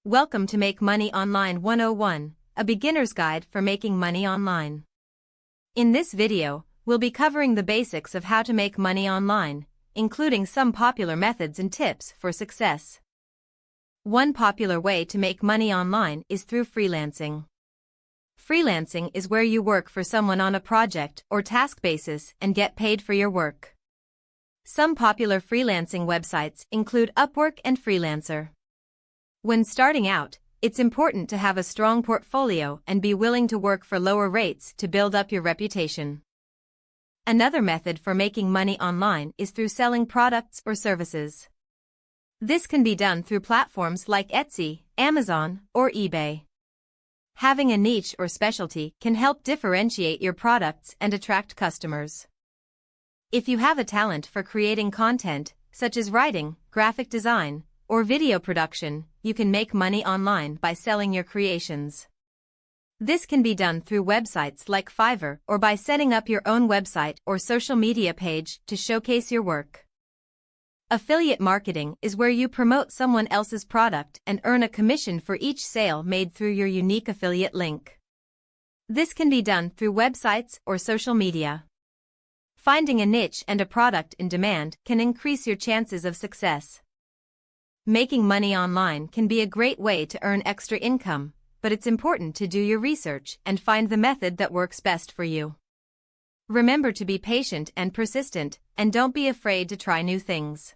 Welcome to Make Money Online 101, a beginner's guide for making money online. In this video, we'll be covering the basics of how to make money online, including some popular methods and tips for success. One popular way to make money online is through freelancing. Freelancing is where you work for someone on a project or task basis and get paid for your work. Some popular freelancing websites include Upwork and Freelancer. When starting out, it's important to have a strong portfolio and be willing to work for lower rates to build up your reputation. Another method for making money online is through selling products or services. This can be done through platforms like Etsy, Amazon, or eBay. Having a niche or specialty can help differentiate your products and attract customers. If you have a talent for creating content, such as writing, graphic design, or video production, you can make money online by selling your creations. This can be done through websites like Fiverr or by setting up your own website or social media page to showcase your work. Affiliate marketing is where you promote someone else's product and earn a commission for each sale made through your unique affiliate link. This can be done through websites or social media. Finding a niche and a product in demand can increase your chances of success. Making money online can be a great way to earn extra income, but it's important to do your research and find the method that works best for you. Remember to be patient and persistent, and don't be afraid to try new things.